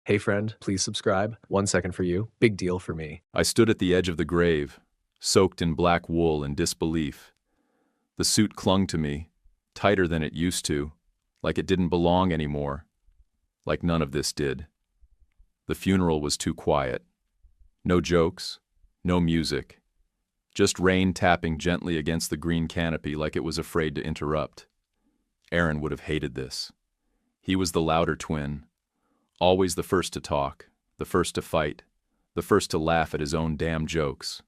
Hey friend, please subscribe. 1 second for you. Big deal for me. I stood at the edge of the grave, soaked in black wool in disbelief. The suit clung to me, tighter than it used to, like it didn't belong anymore, like none of this did. The funeral was too quiet. No jokes, no music, just rain tapping gently against the green canopy like it was afraid to interrupt. Aaron would have hated this. He was the louder twin, always the first to talk, the first to fight, the first to laugh at his own damn jokes.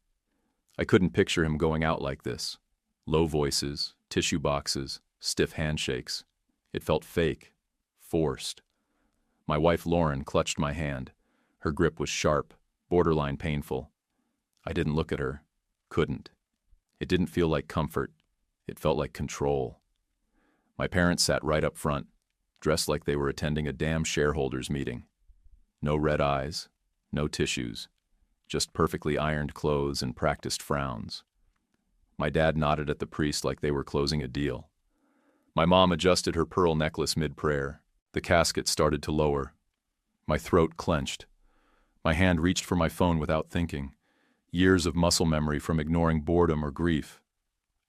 I couldn't picture him going out like this. Low voices, tissue boxes, stiff handshakes. It felt fake, forced. My wife Lauren clutched my hand. Her grip was sharp, borderline painful. I didn't look at her. Couldn't. It didn't feel like comfort. It felt like control. My parents sat right up front, dressed like they were attending a damn shareholders meeting. No red eyes, no tissues, just perfectly ironed clothes and practiced frowns. My dad nodded at the priest like they were closing a deal. My mom adjusted her pearl necklace mid-prayer. The casket started to lower. My throat clenched. My hand reached for my phone without thinking. Years of muscle memory from ignoring boredom or grief.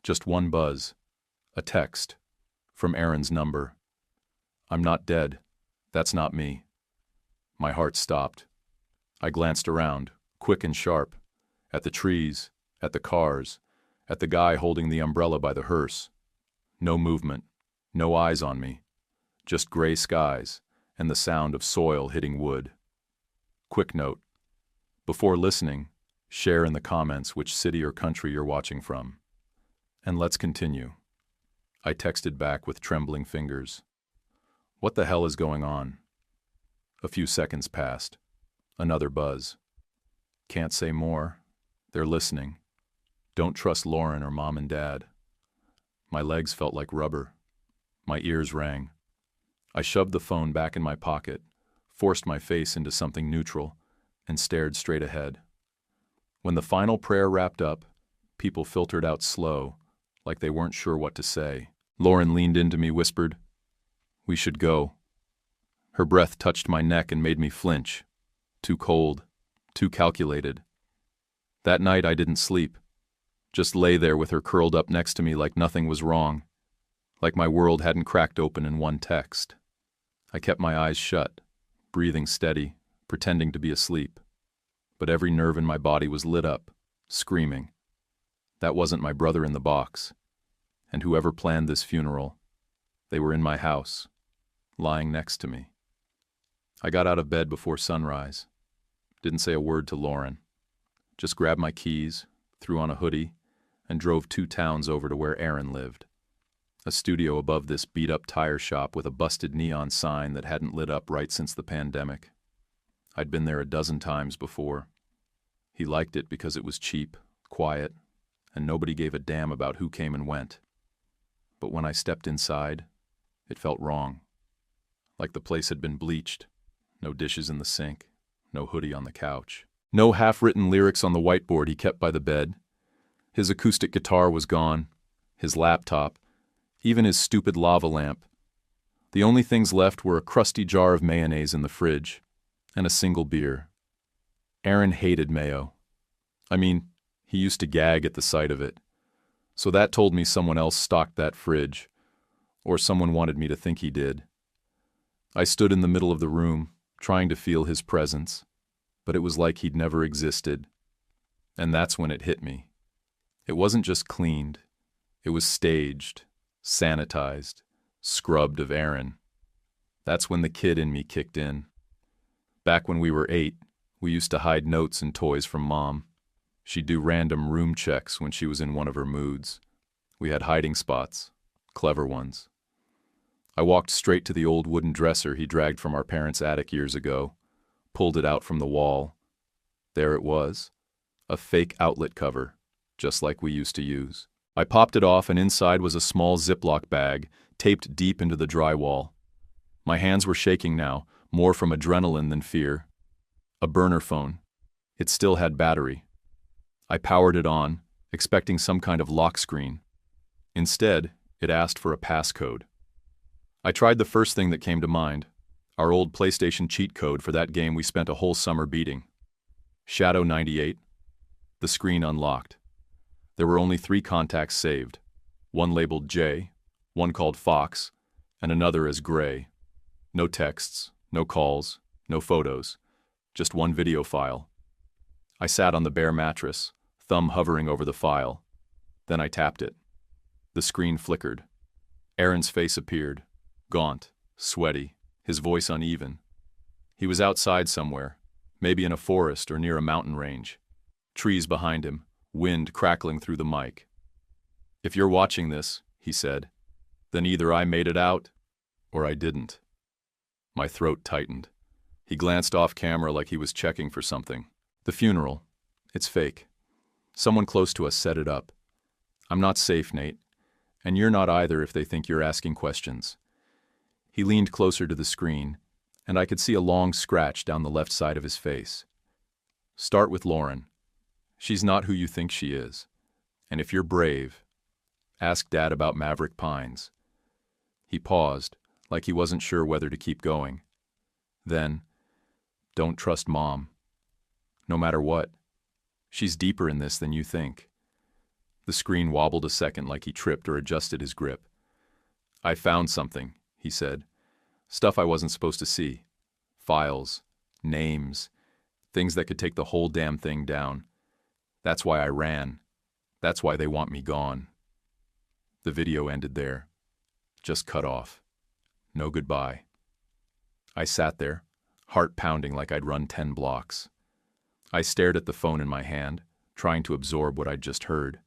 Just one buzz. A text. From Aaron's number. "I'm not dead. That's not me." My heart stopped. I glanced around, quick and sharp, at the trees, at the cars, at the guy holding the umbrella by the hearse. No movement, no eyes on me, just gray skies and the sound of soil hitting wood. Quick note. Before listening, share in the comments which city or country you're watching from. And let's continue. I texted back with trembling fingers. What the hell is going on? A few seconds passed. Another buzz. Can't say more. They're listening. Don't trust Lauren or mom and dad. My legs felt like rubber. My ears rang. I shoved the phone back in my pocket, forced my face into something neutral, and stared straight ahead. When the final prayer wrapped up, people filtered out slow, like they weren't sure what to say. Lauren leaned into me, whispered, "We should go." Her breath touched my neck and made me flinch. Too cold, too calculated. That night I didn't sleep. Just lay there with her curled up next to me like nothing was wrong, like my world hadn't cracked open in one text. I kept my eyes shut, breathing steady, pretending to be asleep. But every nerve in my body was lit up, screaming. That wasn't my brother in the box. And whoever planned this funeral, they were in my house, lying next to me. I got out of bed before sunrise. Didn't say a word to Lauren. Just grabbed my keys, threw on a hoodie, and drove 2 towns over to where Aaron lived. A studio above this beat-up tire shop with a busted neon sign that hadn't lit up right since the pandemic. I'd been there a dozen times before. He liked it because it was cheap, quiet, and nobody gave a damn about who came and went. But when I stepped inside, it felt wrong. Like the place had been bleached. No dishes in the sink, no hoodie on the couch. No half-written lyrics on the whiteboard he kept by the bed. His acoustic guitar was gone, his laptop, even his stupid lava lamp. The only things left were a crusty jar of mayonnaise in the fridge, and a single beer. Aaron hated mayo. I mean, he used to gag at the sight of it. So that told me someone else stocked that fridge, or someone wanted me to think he did. I stood in the middle of the room, trying to feel his presence, but it was like he'd never existed. And that's when it hit me. It wasn't just cleaned. It was staged, sanitized, scrubbed of Aaron. That's when the kid in me kicked in. Back when we were 8, we used to hide notes and toys from Mom. She'd do random room checks when she was in one of her moods. We had hiding spots, clever ones. I walked straight to the old wooden dresser he dragged from our parents' attic years ago, pulled it out from the wall. There it was, a fake outlet cover, just like we used to use. I popped it off, and inside was a small Ziploc bag, taped deep into the drywall. My hands were shaking now, more from adrenaline than fear. A burner phone. It still had battery. I powered it on, expecting some kind of lock screen. Instead, it asked for a passcode. I tried the first thing that came to mind, Our old PlayStation cheat code for that game we spent a whole summer beating. Shadow 98. The screen unlocked. There were only 3 contacts saved. One labeled J, one called Fox, and another as Gray. No texts, no calls, no photos. Just one video file. I sat on the bare mattress, thumb hovering over the file. Then I tapped it. The screen flickered. Aaron's face appeared, gaunt, sweaty, his voice uneven. He was outside somewhere, maybe in a forest or near a mountain range. Trees behind him, wind crackling through the mic. "If you're watching this," he said, "then either I made it out, or I didn't." My throat tightened. He glanced off camera like he was checking for something. "The funeral. It's fake. Someone close to us set it up. I'm not safe, Nate. And you're not either if they think you're asking questions." He leaned closer to the screen, and I could see a long scratch down the left side of his face. "Start with Lauren. She's not who you think she is. And if you're brave, ask Dad about Maverick Pines." He paused, like he wasn't sure whether to keep going. Then, "Don't trust Mom. No matter what. She's deeper in this than you think." The screen wobbled a second like he tripped or adjusted his grip. "I found something," he said. "Stuff I wasn't supposed to see. Files, names, things that could take the whole damn thing down. That's why I ran. That's why they want me gone." The video ended there. Just cut off. No goodbye. I sat there, heart pounding like I'd run 10 blocks. I stared at the phone in my hand, trying to absorb what I'd just heard.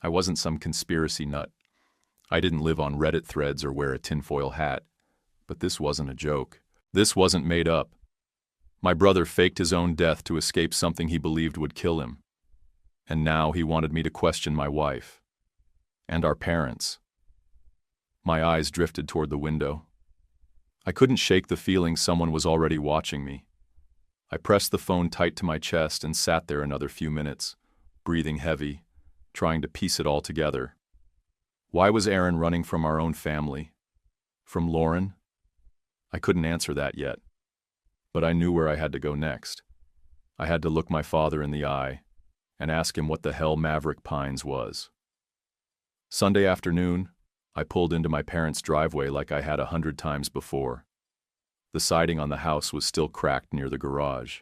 I wasn't some conspiracy nut. I didn't live on Reddit threads or wear a tinfoil hat. But this wasn't a joke. This wasn't made up. My brother faked his own death to escape something he believed would kill him. And now he wanted me to question my wife. And our parents. My eyes drifted toward the window. I couldn't shake the feeling someone was already watching me. I pressed the phone tight to my chest and sat there another few minutes, breathing heavy, trying to piece it all together. Why was Aaron running from our own family? From Lauren? I couldn't answer that yet. But I knew where I had to go next. I had to look my father in the eye and ask him what the hell Maverick Pines was. Sunday afternoon, I pulled into my parents' driveway like I had 100 times before. The siding on the house was still cracked near the garage.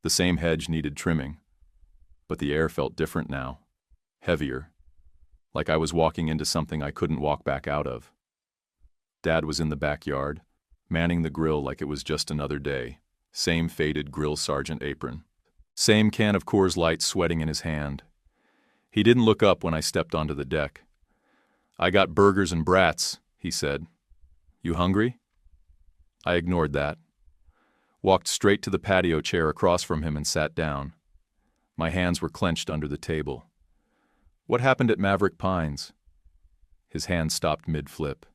The same hedge needed trimming. But the air felt different now. Heavier. Like I was walking into something I couldn't walk back out of. Dad was in the backyard, manning the grill like it was just another day. Same faded grill sergeant apron. Same can of Coors Light sweating in his hand. He didn't look up when I stepped onto the deck. "I got burgers and brats," he said. "You hungry?" I ignored that. Walked straight to the patio chair across from him and sat down. My hands were clenched under the table. "What happened at Maverick Pines?" His hand stopped mid-flip.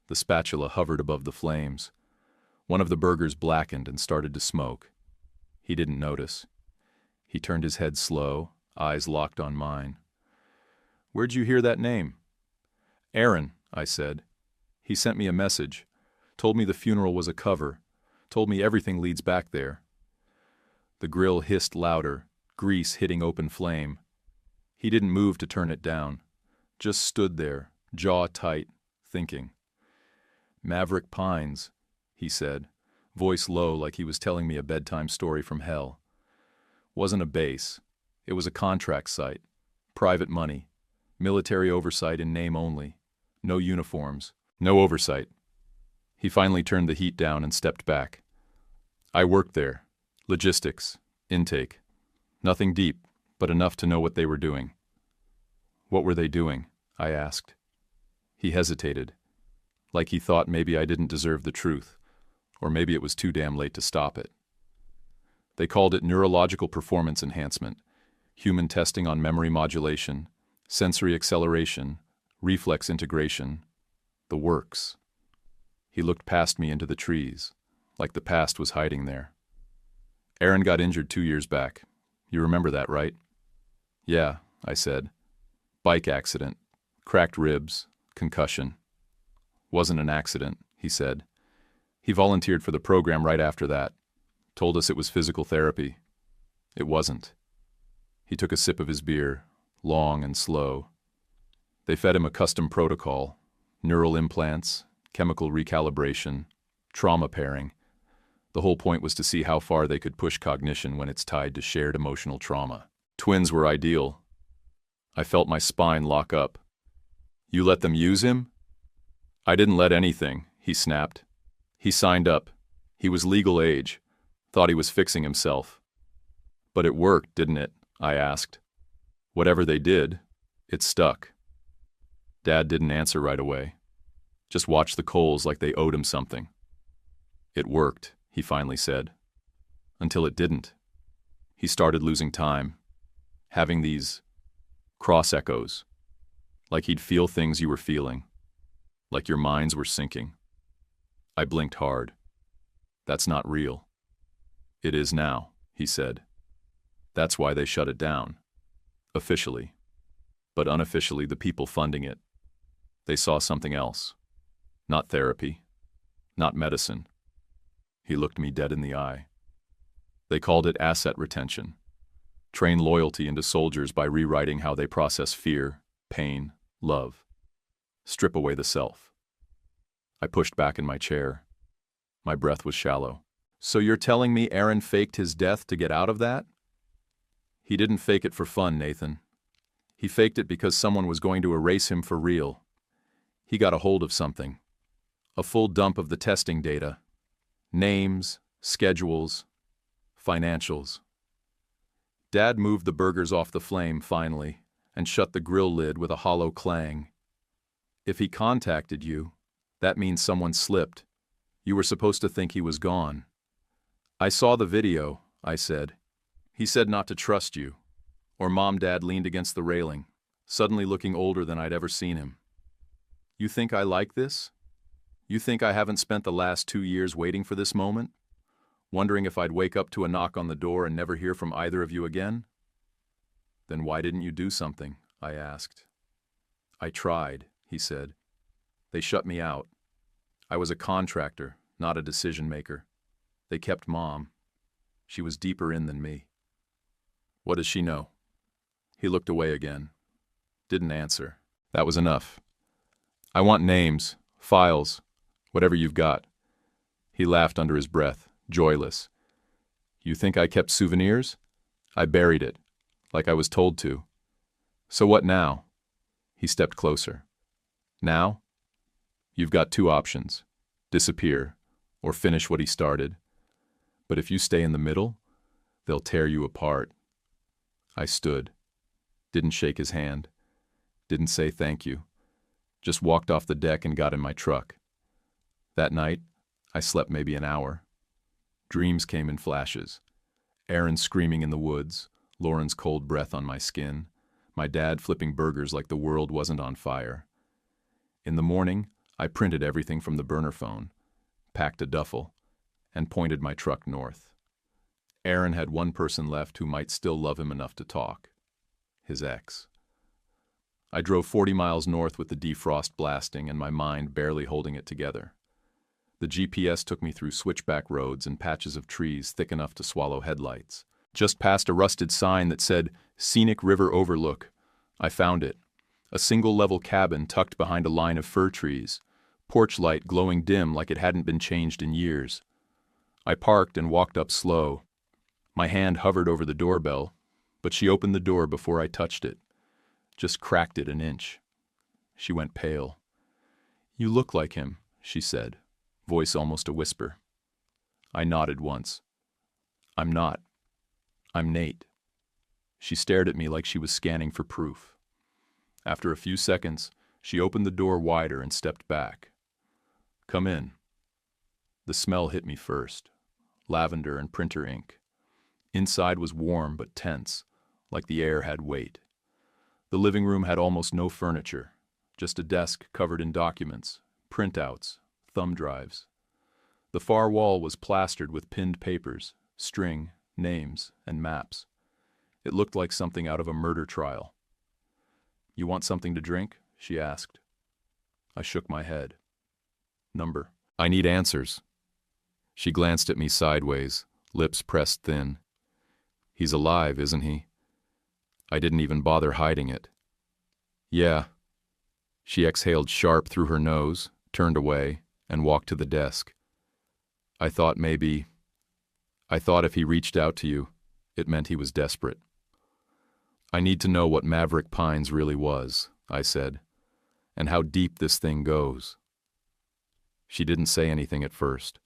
The spatula hovered above the flames. One of the burgers blackened and started to smoke. He didn't notice. He turned his head slow, eyes locked on mine. "Where'd you hear that name?" "Aaron," I said. "He sent me a message. Told me the funeral was a cover. Told me everything leads back there." The grill hissed louder, grease hitting open flame. He didn't move to turn it down. Just stood there, jaw tight, thinking. "Maverick Pines," he said, voice low like he was telling me a bedtime story from hell. Wasn't a base. It was a contract site. Private money. Military oversight in name only. No uniforms. No oversight. He finally turned the heat down and stepped back. "I worked there. Logistics. Intake. Nothing deep, but enough to know what they were doing." "What were they doing?" I asked. He hesitated, like he thought maybe I didn't deserve the truth, or maybe it was too damn late to stop it. "They called it neurological performance enhancement, human testing on memory modulation, sensory acceleration, reflex integration, the works." He looked past me into the trees, like the past was hiding there. "Aaron got injured 2 years back. You remember that, right?" "Yeah," I said. "Bike accident. Cracked ribs. Concussion." "Wasn't an accident," he said. He volunteered for the program right after that, told us it was physical therapy. It wasn't. He took a sip of his beer, long and slow. They fed him a custom protocol, neural implants, chemical recalibration, trauma pairing. The whole point was to see how far they could push cognition when it's tied to shared emotional trauma. Twins were ideal. I felt my spine lock up. You let them use him? I didn't let anything, he snapped. He signed up. He was legal age. Thought he was fixing himself. But it worked, didn't it? I asked. Whatever they did, it stuck. Dad didn't answer right away. Just watched the Coles like they owed him something. It worked, he finally said. Until it didn't. He started losing time. Having these cross-echoes. Like he'd feel things you were feeling. Like your minds were syncing. I blinked hard. That's not real. It is now, he said. That's why they shut it down. Officially. But unofficially, the people funding it. They saw something else. Not therapy. Not medicine. He looked me dead in the eye. They called it asset retention. Train loyalty into soldiers by rewriting how they process fear, pain, love. Strip away the self. I pushed back in my chair. My breath was shallow. So you're telling me Aaron faked his death to get out of that? He didn't fake it for fun, Nathan. He faked it because someone was going to erase him for real. He got a hold of something. A full dump of the testing data. Names, schedules, financials. Dad moved the burgers off the flame, finally, and shut the grill lid with a hollow clang. If he contacted you, that means someone slipped. You were supposed to think he was gone. I saw the video, I said. He said not to trust you. Or Dad leaned against the railing, suddenly looking older than I'd ever seen him. You think I like this? You think I haven't spent the last 2 years waiting for this moment? Wondering if I'd wake up to a knock on the door and never hear from either of you again? Then why didn't you do something? I asked. I tried, he said. They shut me out. I was a contractor, not a decision maker. They kept Mom. She was deeper in than me. What does she know? He looked away again. Didn't answer. That was enough. I want names, files, whatever you've got. He laughed under his breath, joyless. You think I kept souvenirs? I buried it, like I was told to. So what now? He stepped closer. Now? You've got 2 options. Disappear, or finish what he started. But if you stay in the middle, they'll tear you apart. I stood. Didn't shake his hand. Didn't say thank you. Just walked off the deck and got in my truck. That night, I slept maybe an hour. Dreams came in flashes. Aaron screaming in the woods, Lauren's cold breath on my skin, my dad flipping burgers like the world wasn't on fire. In the morning, I printed everything from the burner phone, packed a duffel, and pointed my truck north. Aaron had one person left who might still love him enough to talk. His ex. I drove 40 miles north with the defrost blasting and my mind barely holding it together. The GPS took me through switchback roads and patches of trees thick enough to swallow headlights. Just past a rusted sign that said, Scenic River Overlook. I found it. A single-level cabin tucked behind a line of fir trees, porch light glowing dim like it hadn't been changed in years. I parked and walked up slow. My hand hovered over the doorbell, but she opened the door before I touched it. Just cracked it an inch. She went pale. You look like him, she said, voice almost a whisper. I nodded once. I'm not. I'm Nate. She stared at me like she was scanning for proof. After a few seconds, she opened the door wider and stepped back. Come in. The smell hit me first. Lavender and printer ink. Inside was warm but tense, like the air had weight. The living room had almost no furniture, just a desk covered in documents, printouts, thumb drives. The far wall was plastered with pinned papers, string, names, and maps. It looked like something out of a murder trial. You want something to drink? She asked. I shook my head. Number. I need answers. She glanced at me sideways, lips pressed thin. He's alive, isn't he? I didn't even bother hiding it. Yeah. She exhaled sharp through her nose, turned away, and walked to the desk. I thought if he reached out to you, it meant he was desperate. I need to know what Maverick Pines really was, I said, and how deep this thing goes. She didn't say anything at first,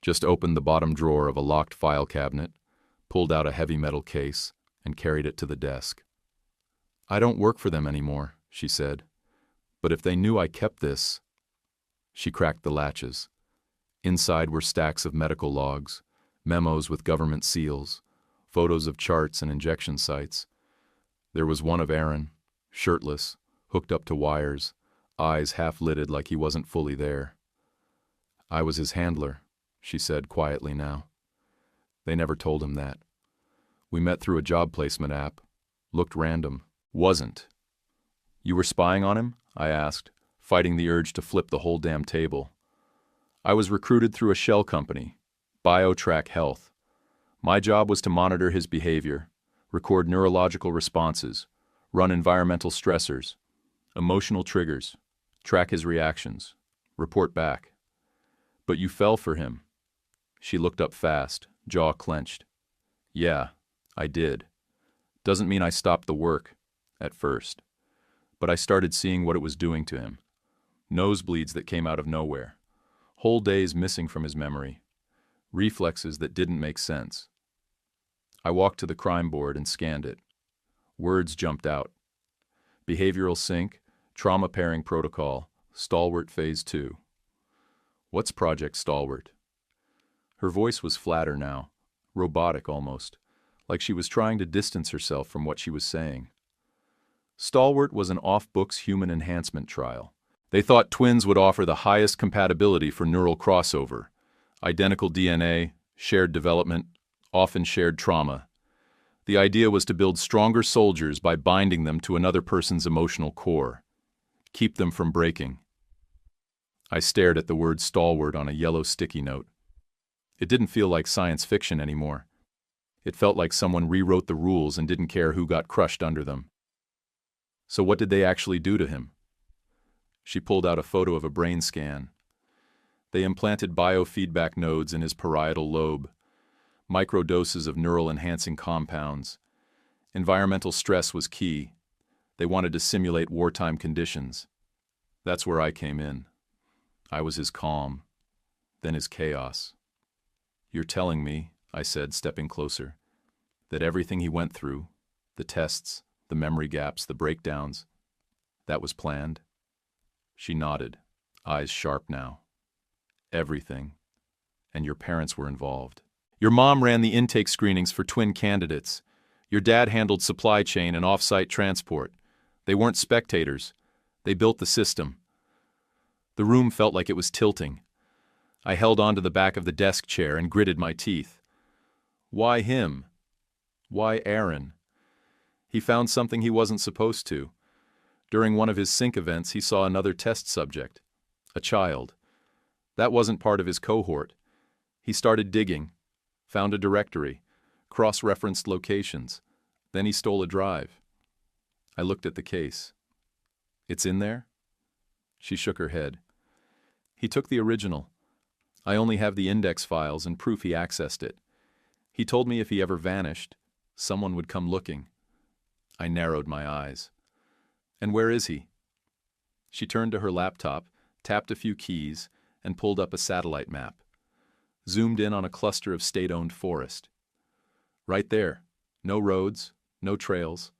just opened the bottom drawer of a locked file cabinet, pulled out a heavy metal case, and carried it to the desk. I don't work for them anymore, she said, but if they knew I kept this... She cracked the latches. Inside were stacks of medical logs, memos with government seals, photos of charts and injection sites. There was one of Aaron, shirtless, hooked up to wires, eyes half-lidded like he wasn't fully there. I was his handler, she said quietly now. They never told him that. We met through a job placement app. Looked random. Wasn't. You were spying on him? I asked, fighting the urge to flip the whole damn table. I was recruited through a shell company, BioTrack Health. My job was to monitor his behavior, record neurological responses, run environmental stressors, emotional triggers, track his reactions, report back. But you fell for him. She looked up fast, jaw clenched. Yeah, I did. Doesn't mean I stopped the work, at first. But I started seeing what it was doing to him. Nosebleeds that came out of nowhere. Whole days missing from his memory. Reflexes that didn't make sense. I walked to the crime board and scanned it. Words jumped out. Behavioral sync, trauma pairing protocol, Stalwart Phase 2. What's Project Stalwart? Her voice was flatter now, robotic almost, like she was trying to distance herself from what she was saying. Stalwart was an off-books human enhancement trial. They thought twins would offer the highest compatibility for neural crossover. Identical DNA, shared development, often shared trauma. The idea was to build stronger soldiers by binding them to another person's emotional core. Keep them from breaking. I stared at the word stalwart on a yellow sticky note. It didn't feel like science fiction anymore. It felt like someone rewrote the rules and didn't care who got crushed under them. So what did they actually do to him? She pulled out a photo of a brain scan. They implanted biofeedback nodes in his parietal lobe, microdoses of neural-enhancing compounds. Environmental stress was key. They wanted to simulate wartime conditions. That's where I came in. I was his calm, then his chaos. You're telling me, I said, stepping closer, that everything he went through, the tests, the memory gaps, the breakdowns, that was planned? She nodded, eyes sharp now. Everything. And your parents were involved. Your mom ran the intake screenings for twin candidates. Your dad handled supply chain and off-site transport. They weren't spectators. They built the system. The room felt like it was tilting. I held onto the back of the desk chair and gritted my teeth. Why him? Why Aaron? He found something he wasn't supposed to. During one of his sync events, he saw another test subject, a child. That wasn't part of his cohort. He started digging, found a directory, cross-referenced locations. Then he stole a drive. I looked at the case. It's in there? She shook her head. He took the original. I only have the index files and proof he accessed it. He told me if he ever vanished, someone would come looking. I narrowed my eyes. And where is he? She turned to her laptop, tapped a few keys, and pulled up a satellite map. Zoomed in on a cluster of state-owned forest. Right there. No roads, no trails.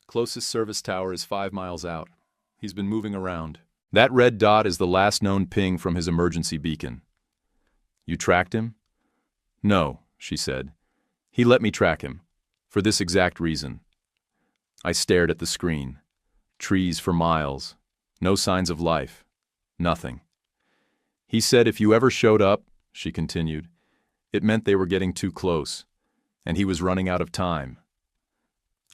Closest service tower is 5 miles out. He's been moving around. That red dot is the last known ping from his emergency beacon. You tracked him? No, she said. He let me track him. For this exact reason. I stared at the screen. Trees for miles. No signs of life. Nothing. He said if you ever showed up, she continued, it meant they were getting too close, and he was running out of time.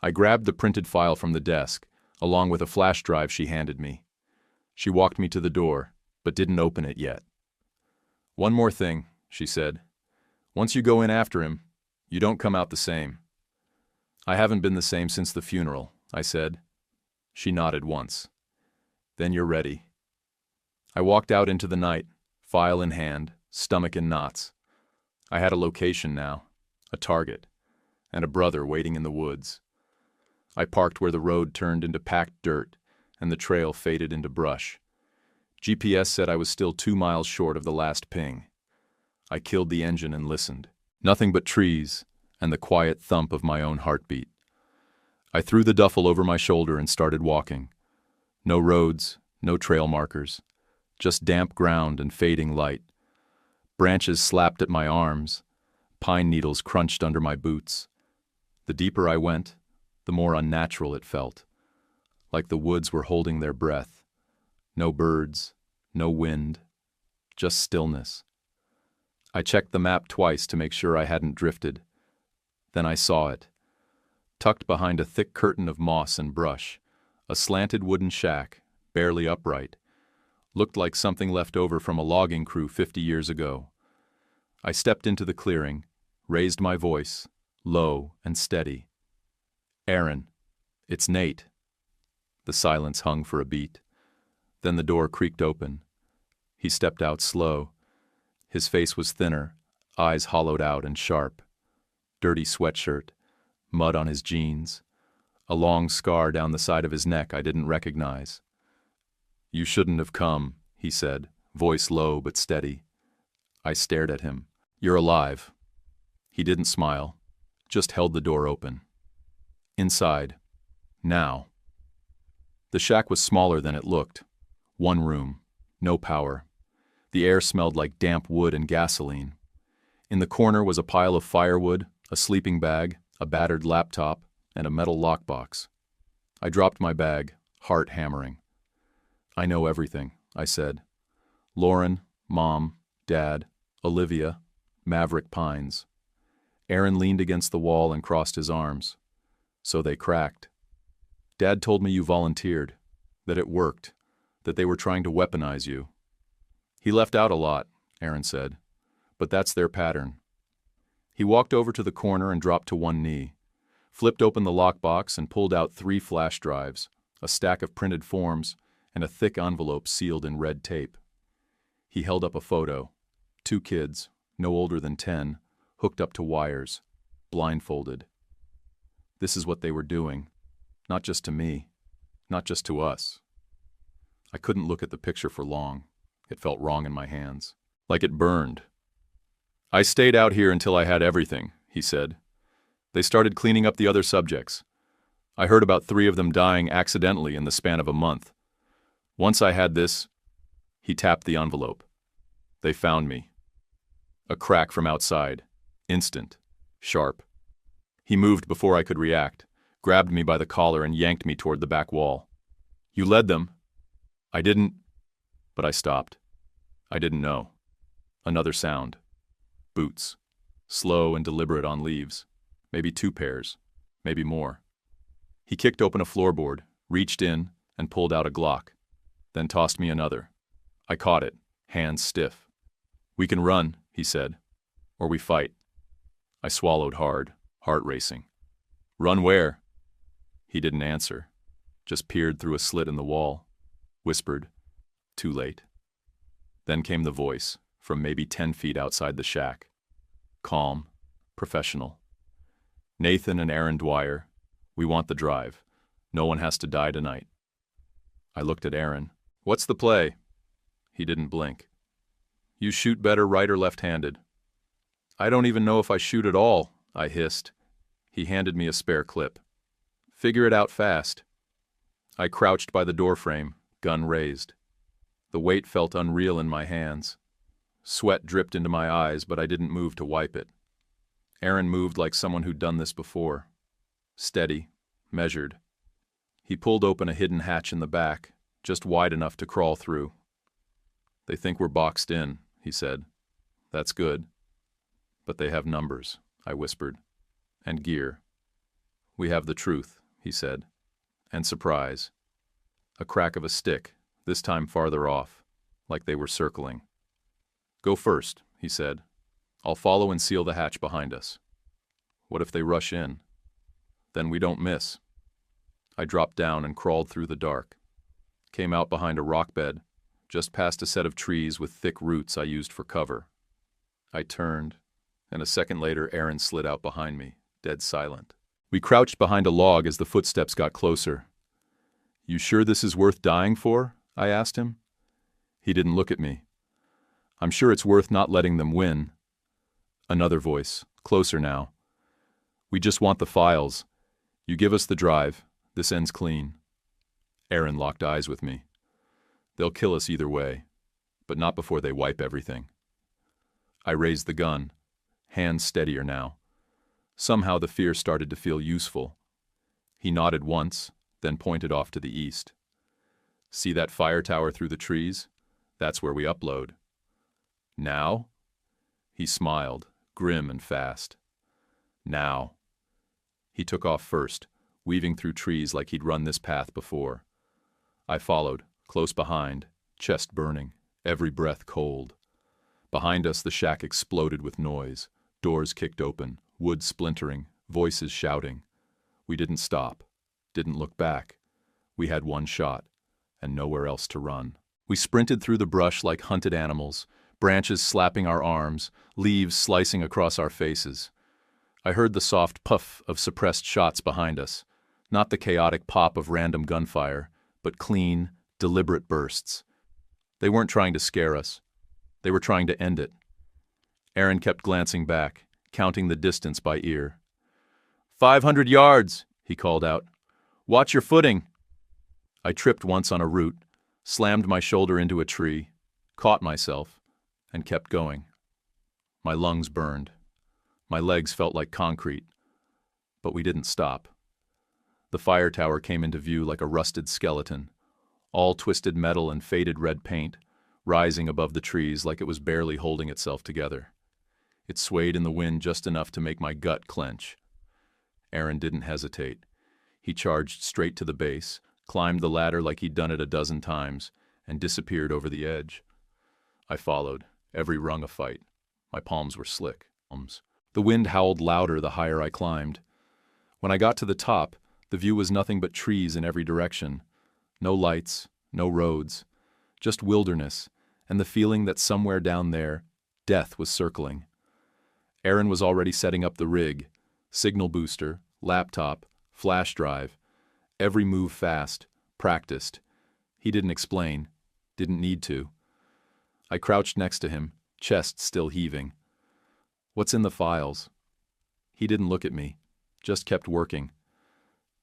I grabbed the printed file from the desk, along with a flash drive she handed me. She walked me to the door, but didn't open it yet. One more thing, she said. Once you go in after him, you don't come out the same. I haven't been the same since the funeral, I said. She nodded once. Then you're ready. I walked out into the night, file in hand, stomach in knots. I had a location now, a target, and a brother waiting in the woods. I parked where the road turned into packed dirt and the trail faded into brush. GPS said I was still 2 miles short of the last ping. I killed the engine and listened. Nothing but trees and the quiet thump of my own heartbeat. I threw the duffel over my shoulder and started walking. No roads, no trail markers, just damp ground and fading light. Branches slapped at my arms. Pine needles crunched under my boots. The deeper I went, the more unnatural it felt, like the woods were holding their breath. No birds, no wind, just stillness. I checked the map twice to make sure I hadn't drifted. Then I saw it. Tucked behind a thick curtain of moss and brush, a slanted wooden shack, barely upright, looked like something left over from a logging crew 50 years ago. I stepped into the clearing, raised my voice, low and steady. Aaron, it's Nate. The silence hung for a beat. Then the door creaked open. He stepped out slow. His face was thinner, eyes hollowed out and sharp. Dirty sweatshirt, mud on his jeans, a long scar down the side of his neck I didn't recognize. You shouldn't have come, he said, voice low but steady. I stared at him. You're alive. He didn't smile, just held the door open. Inside. Now. The shack was smaller than it looked. 1 room, no power. The air smelled like damp wood and gasoline. In the corner was a pile of firewood, a sleeping bag, a battered laptop, and a metal lockbox. I dropped my bag, heart hammering. I know everything, I said. Lauren, Mom, Dad, Olivia, Maverick Pines. Aaron leaned against the wall and crossed his arms. So they cracked. Dad told me you volunteered, that it worked, that they were trying to weaponize you. He left out a lot, Aaron said, but that's their pattern. He walked over to the corner and dropped to one knee, flipped open the lockbox and pulled out 3 flash drives, a stack of printed forms, and a thick envelope sealed in red tape. He held up a photo. 2 kids, no older than 10, hooked up to wires, blindfolded. This is what they were doing, not just to me, not just to us. I couldn't look at the picture for long. It felt wrong in my hands, like it burned. I stayed out here until I had everything, he said. They started cleaning up the other subjects. I heard about 3 of them dying accidentally in the span of a month. Once I had this, he tapped the envelope. They found me. A crack from outside, instant, sharp. He moved before I could react, grabbed me by the collar and yanked me toward the back wall. You led them. I didn't, but I stopped. I didn't know. Another sound. Boots. Slow and deliberate on leaves. Maybe 2 pairs. Maybe more. He kicked open a floorboard, reached in, and pulled out a Glock. Then tossed me another. I caught it, hands stiff. We can run, he said, or we fight. I swallowed hard, heart racing. Run where? He didn't answer, just peered through a slit in the wall, whispered, too late. Then came the voice, from maybe 10 feet outside the shack. Calm, professional. Nathan and Aaron Dwyer, we want the drive. No one has to die tonight. I looked at Aaron. What's the play? He didn't blink. You shoot better right or left-handed. I don't even know if I shoot at all, I hissed. He handed me a spare clip. Figure it out fast. I crouched by the doorframe, gun raised. The weight felt unreal in my hands. Sweat dripped into my eyes, but I didn't move to wipe it. Aaron moved like someone who'd done this before. Steady, measured. He pulled open a hidden hatch in the back, just wide enough to crawl through. They think we're boxed in, he said. That's good. But they have numbers, I whispered. And gear. We have the truth, he said. And surprise. A crack of a stick, this time farther off, like they were circling. Go first, he said. I'll follow and seal the hatch behind us. What if they rush in? Then we don't miss. I dropped down and crawled through the dark. Came out behind a rock bed, just past a set of trees with thick roots I used for cover. I turned, and a second later Aaron slid out behind me, dead silent. We crouched behind a log as the footsteps got closer. "You sure this is worth dying for?" I asked him. He didn't look at me. "I'm sure it's worth not letting them win." Another voice, closer now. "We just want the files. You give us the drive. This ends clean." Aaron locked eyes with me. "They'll kill us either way, but not before they wipe everything." I raised the gun, hands steadier now. Somehow the fear started to feel useful. He nodded once, then pointed off to the east. "See that fire tower through the trees? That's where we upload." "Now?" He smiled, grim and fast. "Now." He took off first, weaving through trees like he'd run this path before. I followed, close behind, chest burning, every breath cold. Behind us the shack exploded with noise, doors kicked open, wood splintering, voices shouting. We didn't stop, didn't look back. We had one shot, and nowhere else to run. We sprinted through the brush like hunted animals, branches slapping our arms, leaves slicing across our faces. I heard the soft puff of suppressed shots behind us, not the chaotic pop of random gunfire, but clean, deliberate bursts. They weren't trying to scare us. They were trying to end it. Aaron kept glancing back, counting the distance by ear. 500 yards, he called out. "Watch your footing." I tripped once on a root, slammed my shoulder into a tree, caught myself, and kept going. My lungs burned. My legs felt like concrete. But we didn't stop. The fire tower came into view like a rusted skeleton, all twisted metal and faded red paint, rising above the trees like it was barely holding itself together. It swayed in the wind just enough to make my gut clench. Aaron didn't hesitate. He charged straight to the base, climbed the ladder like he'd done it a dozen times, and disappeared over the edge. I followed, every rung a fight. My palms were slick. The wind howled louder the higher I climbed. When I got to the top, the view was nothing but trees in every direction. No lights, no roads, just wilderness, and the feeling that somewhere down there, death was circling. Aaron was already setting up the rig, signal booster, laptop, flash drive, every move fast, practiced. He didn't explain, didn't need to. I crouched next to him, chest still heaving. "What's in the files?" He didn't look at me, just kept working.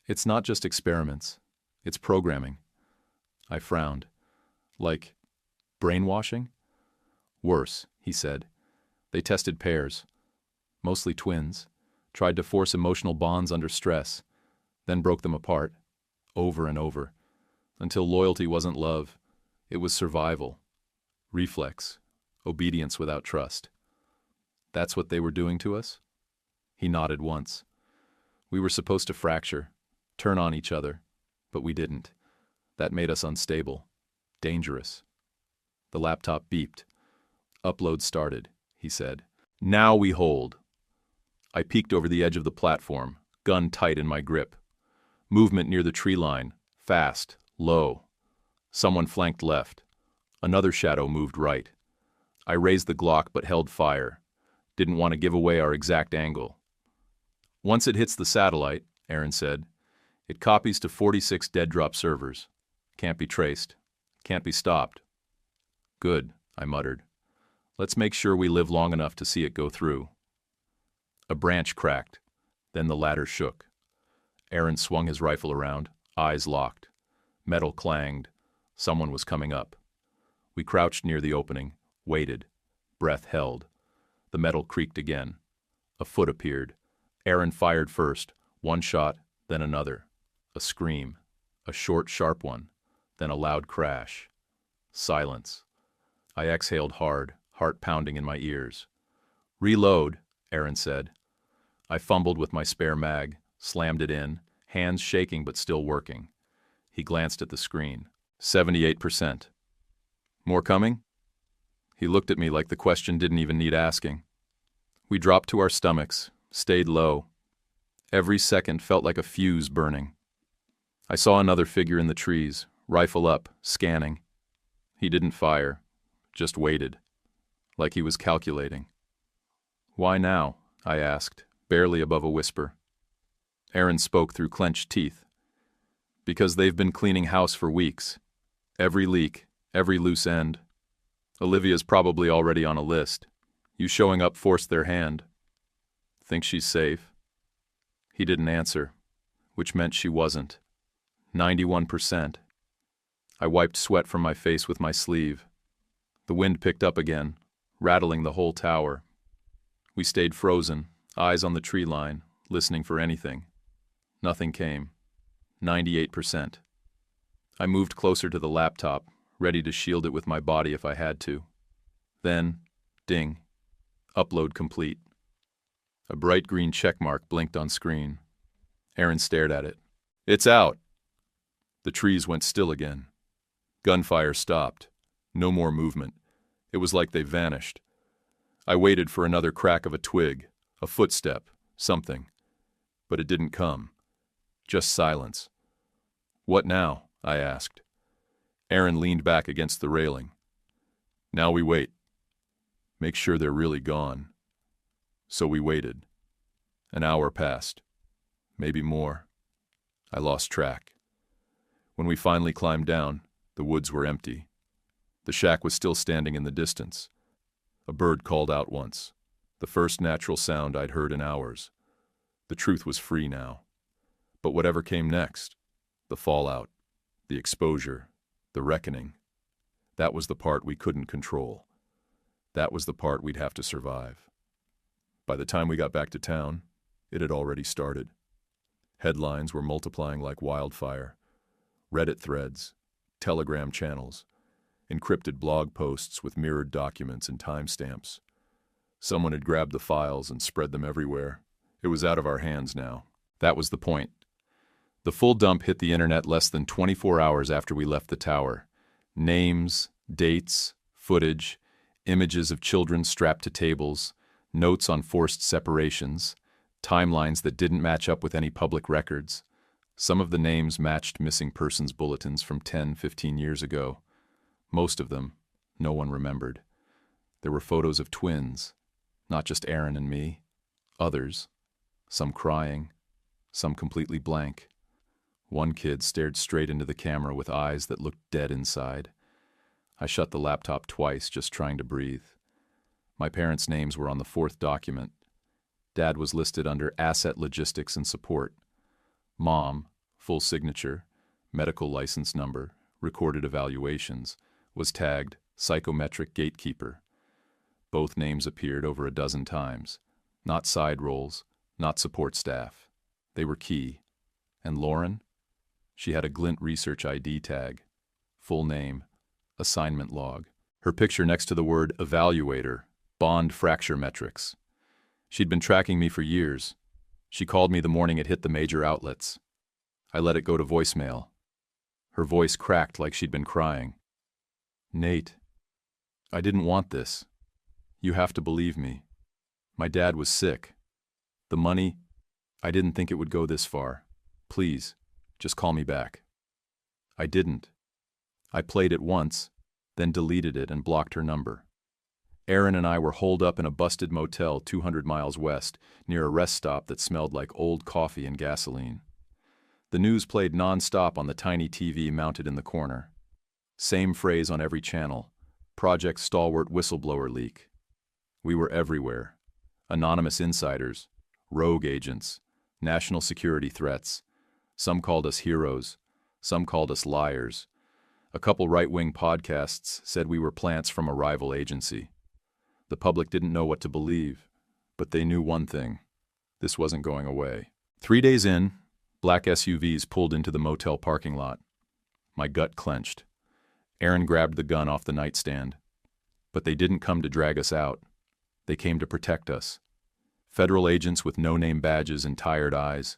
"It's not just experiments, it's programming." I frowned. "Like brainwashing?" "Worse," he said. "They tested pairs, mostly twins, tried to force emotional bonds under stress, then broke them apart, over and over, until loyalty wasn't love, it was survival, reflex, obedience without trust. That's what they were doing to us?" He nodded once. "We were supposed to fracture, turn on each other, but we didn't. That made us unstable, dangerous." The laptop beeped. "Upload started," he said. "Now we hold." I peeked over the edge of the platform, gun tight in my grip. Movement near the tree line, fast, low. Someone flanked left. Another shadow moved right. I raised the Glock but held fire. Didn't want to give away our exact angle. "Once it hits the satellite," Aaron said, "it copies to 46 dead drop servers. Can't be traced. Can't be stopped." "Good," I muttered. "Let's make sure we live long enough to see it go through." A branch cracked. Then the ladder shook. Aaron swung his rifle around, eyes locked. Metal clanged. Someone was coming up. We crouched near the opening, waited. Breath held. The metal creaked again. A foot appeared. Aaron fired first, one shot, then another. A scream. A short, sharp one. Then a loud crash. Silence. I exhaled hard, heart pounding in my ears. "Reload," Aaron said. I fumbled with my spare mag, slammed it in, hands shaking but still working. He glanced at the screen. 78%. "More coming?" He looked at me like the question didn't even need asking. We dropped to our stomachs, stayed low. Every second felt like a fuse burning. I saw another figure in the trees, rifle up, scanning. He didn't fire, just waited, like he was calculating. "Why now?" I asked, barely above a whisper. Aaron spoke through clenched teeth. "Because they've been cleaning house for weeks. Every leak, every loose end. Olivia's probably already on a list. You showing up forced their hand. Think she's safe?" He didn't answer, which meant she wasn't. 91%. I wiped sweat from my face with my sleeve. The wind picked up again, rattling the whole tower. We stayed frozen, eyes on the tree line, listening for anything. Nothing came. 98%. I moved closer to the laptop, ready to shield it with my body if I had to. Then, ding. Upload complete. A bright green checkmark blinked on screen. Aaron stared at it. "It's out." The trees went still again. Gunfire stopped. No more movement. It was like they vanished. I waited for another crack of a twig, a footstep, something. But it didn't come. Just silence. "What now?" I asked. Aaron leaned back against the railing. "Now we wait. Make sure they're really gone." So we waited. An hour passed. Maybe more. I lost track. When we finally climbed down, the woods were empty. The shack was still standing in the distance. A bird called out once, the first natural sound I'd heard in hours. The truth was free now. But whatever came next, the fallout, the exposure, the reckoning, that was the part we couldn't control. That was the part we'd have to survive. By the time we got back to town, it had already started. Headlines were multiplying like wildfire. Reddit threads, Telegram channels, encrypted blog posts with mirrored documents and timestamps. Someone had grabbed the files and spread them everywhere. It was out of our hands now. That was the point. The full dump hit the internet less than 24 hours after we left the tower. Names, dates, footage, images of children strapped to tables, notes on forced separations, timelines that didn't match up with any public records. Some of the names matched missing persons bulletins from 10, 15 years ago. Most of them, no one remembered. There were photos of twins, not just Aaron and me. Others, some crying, some completely blank. One kid stared straight into the camera with eyes that looked dead inside. I shut the laptop twice, just trying to breathe. My parents' names were on the fourth document. Dad was listed under Asset Logistics and Support. Mom, full signature, medical license number, recorded evaluations, was tagged Psychometric Gatekeeper. Both names appeared over a dozen times. Not side roles, not support staff. They were key. And Lauren? She had a Glint Research ID tag. Full name, assignment log. Her picture next to the word evaluator, bond fracture metrics. She'd been tracking me for years. She called me the morning it hit the major outlets. I let it go to voicemail. Her voice cracked like she'd been crying. "Nate, I didn't want this. You have to believe me. My dad was sick. The money, I didn't think it would go this far. Please, just call me back." I didn't. I played it once, then deleted it and blocked her number. Aaron and I were holed up in a busted motel 200 miles west, near a rest stop that smelled like old coffee and gasoline. The news played non-stop on the tiny TV mounted in the corner. Same phrase on every channel, Project Stalwart whistleblower leak. We were everywhere. Anonymous insiders, rogue agents, national security threats. Some called us heroes, some called us liars. A couple right-wing podcasts said we were plants from a rival agency. The public didn't know what to believe, but they knew one thing. This wasn't going away. 3 days in, black SUVs pulled into the motel parking lot. My gut clenched. Aaron grabbed the gun off the nightstand. But they didn't come to drag us out. They came to protect us. Federal agents with no-name badges and tired eyes.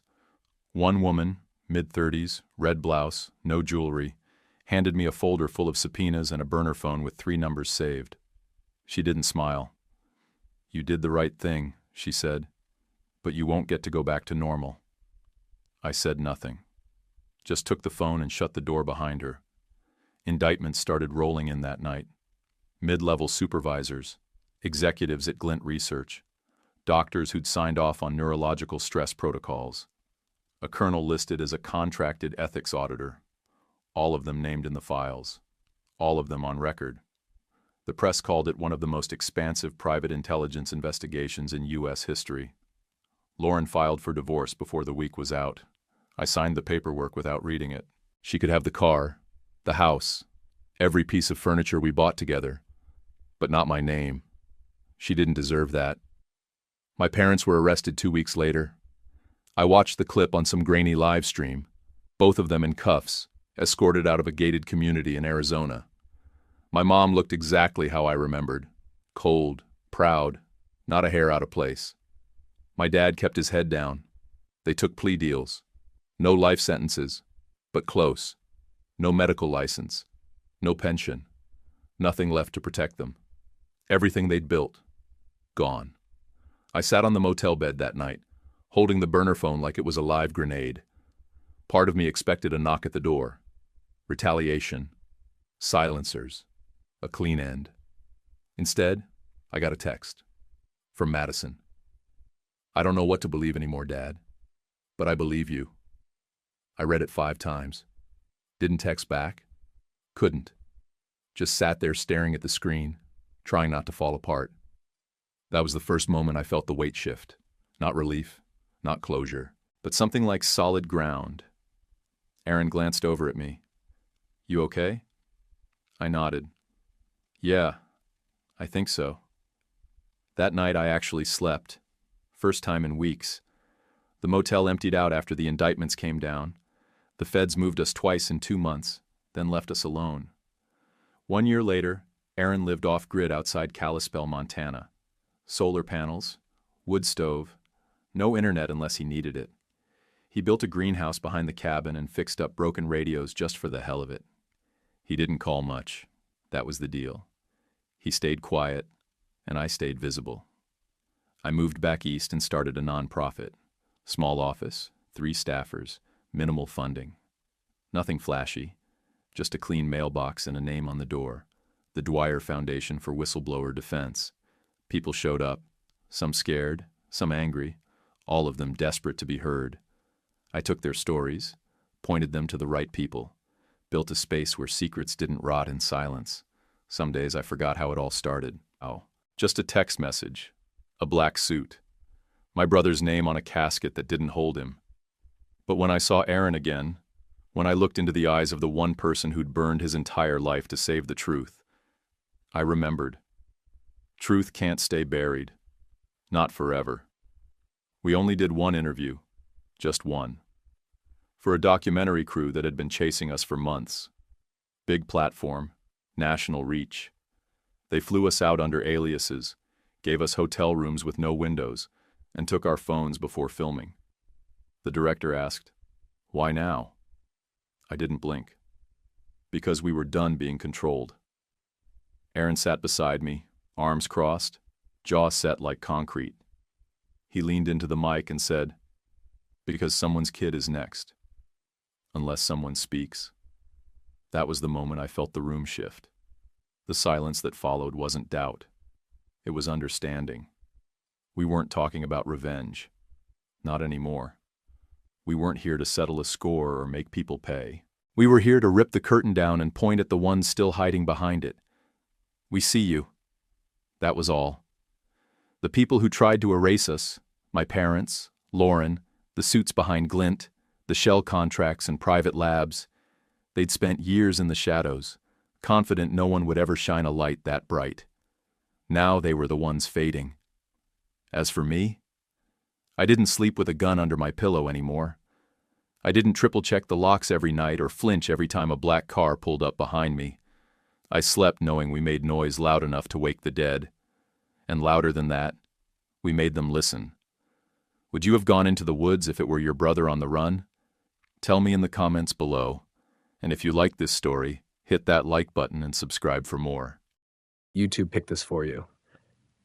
One woman, mid-30s, red blouse, no jewelry, handed me a folder full of subpoenas and a burner phone with 3 numbers saved. She didn't smile. "You did the right thing," she said, but you won't get to go back to normal. I said nothing, just took the phone and shut the door behind her. Indictments started rolling in that night. Mid-level supervisors, executives at Glint Research, doctors who'd signed off on neurological stress protocols, a colonel listed as a contracted ethics auditor, all of them named in the files, all of them on record. The press called it one of the most expansive private intelligence investigations in U.S. history. Lauren filed for divorce before the week was out. I signed the paperwork without reading it. She could have the car, the house, every piece of furniture we bought together, but not my name. She didn't deserve that. My parents were arrested 2 weeks later. I watched the clip on some grainy live stream, both of them in cuffs, escorted out of a gated community in Arizona. My mom looked exactly how I remembered, cold, proud, not a hair out of place. My dad kept his head down. They took plea deals. No life sentences, but close. No medical license. No pension. Nothing left to protect them. Everything they'd built. Gone. I sat on the motel bed that night, holding the burner phone like it was a live grenade. Part of me expected a knock at the door. Retaliation. Silencers. A clean end. Instead, I got a text. From Madison. I don't know what to believe anymore, Dad. But I believe you. I read it 5 times. Didn't text back. Couldn't. Just sat there staring at the screen, trying not to fall apart. That was the first moment I felt the weight shift. Not relief, not closure, but something like solid ground. Aaron glanced over at me. You okay? I nodded. Yeah, I think so. That night I actually slept. First time in weeks. The motel emptied out after the indictments came down. The feds moved us twice in 2 months, then left us alone. 1 year later, Aaron lived off-grid outside Kalispell, Montana. Solar panels, wood stove, no internet unless he needed it. He built a greenhouse behind the cabin and fixed up broken radios just for the hell of it. He didn't call much. That was the deal. He stayed quiet, and I stayed visible. I moved back east and started a nonprofit. Small office, 3 staffers, minimal funding. Nothing flashy, just a clean mailbox and a name on the door. The Dwyer Foundation for Whistleblower Defense. People showed up, some scared, some angry, all of them desperate to be heard. I took their stories, pointed them to the right people, built a space where secrets didn't rot in silence. Some days I forgot how it all started. Oh, just a text message, a black suit, my brother's name on a casket that didn't hold him. But when I saw Aaron again, when I looked into the eyes of the one person who'd burned his entire life to save the truth, I remembered. Truth can't stay buried. Not forever. We only did 1 interview. Just 1. For a documentary crew that had been chasing us for months. Big platform, national reach. They flew us out under aliases, gave us hotel rooms with no windows, and took our phones before filming. The director asked, "Why now?" I didn't blink. Because we were done being controlled. Aaron sat beside me, arms crossed, jaw set like concrete. He leaned into the mic and said, "Because someone's kid is next. Unless someone speaks." That was the moment I felt the room shift. The silence that followed wasn't doubt. It was understanding. We weren't talking about revenge. Not anymore. We weren't here to settle a score or make people pay. We were here to rip the curtain down and point at the ones still hiding behind it. We see you. That was all. The people who tried to erase us, my parents, Lauren, the suits behind Glint, the shell contracts and private labs, they'd spent years in the shadows, confident no one would ever shine a light that bright. Now they were the ones fading. As for me, I didn't sleep with a gun under my pillow anymore. I didn't triple-check the locks every night or flinch every time a black car pulled up behind me. I slept knowing we made noise loud enough to wake the dead. And louder than that, we made them listen. Would you have gone into the woods if it were your brother on the run? Tell me in the comments below. And if you like this story, hit that like button and subscribe for more. YouTube picked this for you.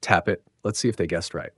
Tap it. Let's see if they guessed right.